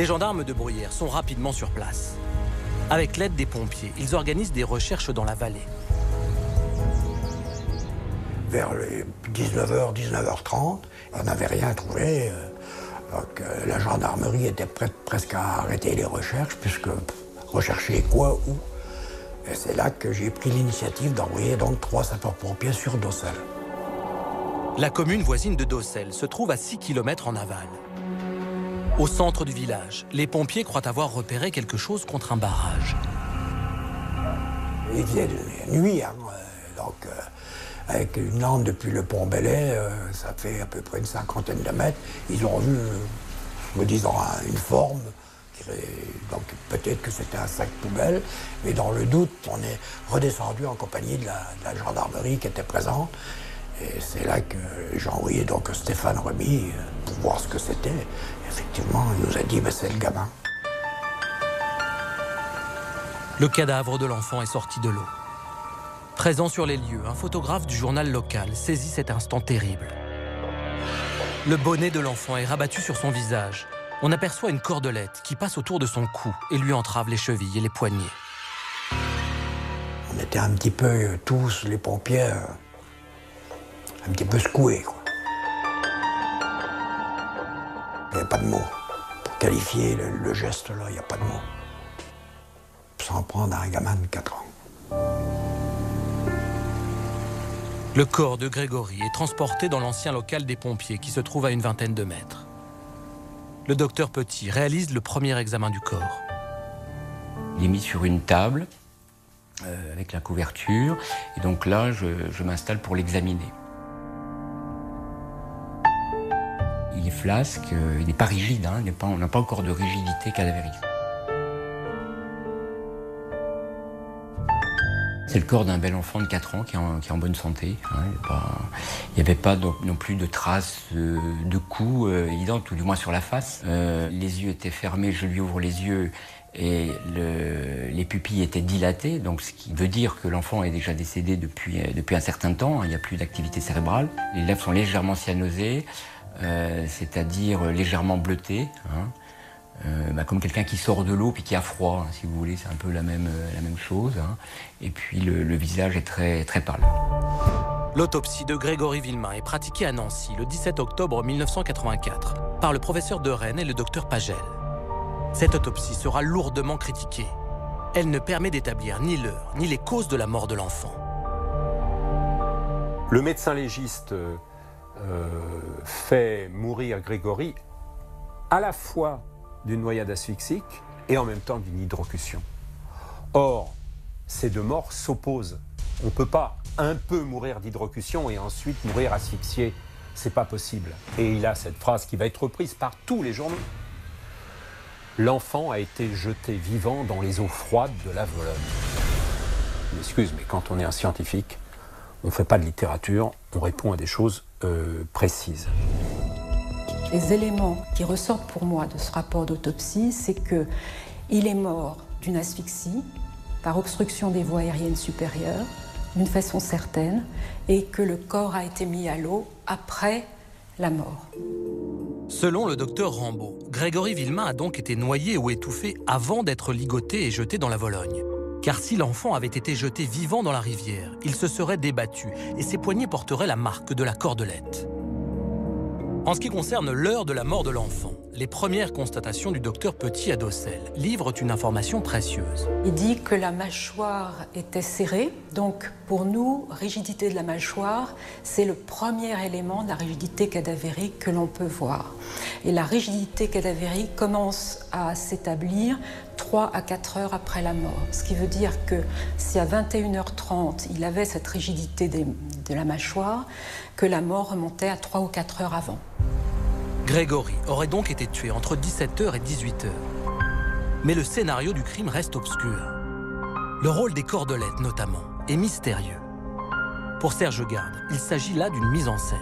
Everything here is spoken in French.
Les gendarmes de Bruyères sont rapidement sur place. Avec l'aide des pompiers, ils organisent des recherches dans la vallée. Vers les 19h, 19h30, on n'avait rien trouvé. Donc, la gendarmerie était prête presque à arrêter les recherches, puisque rechercher quoi, où? Et c'est là que j'ai pris l'initiative d'envoyer donc 3 sapeurs-pompiers sur Docelles. La commune voisine de Docelles se trouve à 6 km en aval. Au centre du village, les pompiers croient avoir repéré quelque chose contre un barrage. Il faisait nuit, hein, donc avec une lampe depuis le pont Belay, ça fait à peu près une 50aine de mètres. Ils ont vu, me disant, une forme. Donc peut-être que c'était un sac poubelle, mais dans le doute, on est redescendu en compagnie de la gendarmerie qui était présente. Et c'est là que j'ai envoyé donc Stéphane Remy pour voir ce que c'était. Effectivement, il nous a dit ben, c'est le gamin. Le cadavre de l'enfant est sorti de l'eau. Présent sur les lieux, un photographe du journal local saisit cet instant terrible. Le bonnet de l'enfant est rabattu sur son visage. On aperçoit une cordelette qui passe autour de son cou et lui entrave les chevilles et les poignets. On était un petit peu, tous les pompiers, un petit peu secoués, quoi. Il n'y a pas de mots. Pour qualifier le geste, là, il n'y a pas de mots. S'en prendre à un gamin de 4 ans. Le corps de Grégory est transporté dans l'ancien local des pompiers qui se trouve à une vingtaine de mètres. Le docteur Petit réalise le premier examen du corps. Il est mis sur une table avec la couverture et donc là je m'installe pour l'examiner. Il est flasque, il n'est pas rigide, hein, on n'a pas encore de rigidité cadavérique. C'est le corps d'un bel enfant de 4 ans qui est en bonne santé. Hein, il n'y avait pas non plus de traces de coups évidentes, ou du moins sur la face. Les yeux étaient fermés, je lui ouvre les yeux et les pupilles étaient dilatées, donc ce qui veut dire que l'enfant est déjà décédé depuis un certain temps, hein, il n'y a plus d'activité cérébrale. Les lèvres sont légèrement cyanosées, c'est-à-dire légèrement bleutées. Hein. Comme quelqu'un qui sort de l'eau puis qui a froid, hein, si vous voulez, c'est un peu la même chose. Hein. Et puis le visage est très, très pâle. L'autopsie de Grégory Villemain est pratiquée à Nancy le 17 octobre 1984 par le professeur de Rennes et le docteur Pagel. Cette autopsie sera lourdement critiquée. Elle ne permet d'établir ni l'heure ni les causes de la mort de l'enfant. Le médecin légiste fait mourir Grégory à la fois d'une noyade asphyxique et en même temps d'une hydrocution. Or, ces deux morts s'opposent. On ne peut pas un peu mourir d'hydrocution et ensuite mourir asphyxié. C'est pas possible. Et il a cette phrase qui va être reprise par tous les journaux. L'enfant a été jeté vivant dans les eaux froides de la Vologne. Excuse, mais quand on est un scientifique, on ne fait pas de littérature, on répond à des choses précises. Les éléments qui ressortent pour moi de ce rapport d'autopsie, c'est qu'il est mort d'une asphyxie par obstruction des voies aériennes supérieures, d'une façon certaine, et que le corps a été mis à l'eau après la mort. Selon le docteur Rambaud, Grégory Villemain a donc été noyé ou étouffé avant d'être ligoté et jeté dans la Vologne. Car si l'enfant avait été jeté vivant dans la rivière, il se serait débattu et ses poignets porteraient la marque de la cordelette. En ce qui concerne l'heure de la mort de l'enfant, les premières constatations du docteur Petit à Docelles livrent une information précieuse. Il dit que la mâchoire était serrée, donc pour nous, rigidité de la mâchoire, c'est le premier élément de la rigidité cadavérique que l'on peut voir. Et la rigidité cadavérique commence à s'établir 3 à 4 heures après la mort. Ce qui veut dire que si à 21h30, il avait cette rigidité de la mâchoire, que la mort remontait à 3 ou 4 heures avant. Grégory aurait donc été tué entre 17h et 18h. Mais le scénario du crime reste obscur. Le rôle des cordelettes, notamment, est mystérieux. Pour Serge Garde, il s'agit là d'une mise en scène.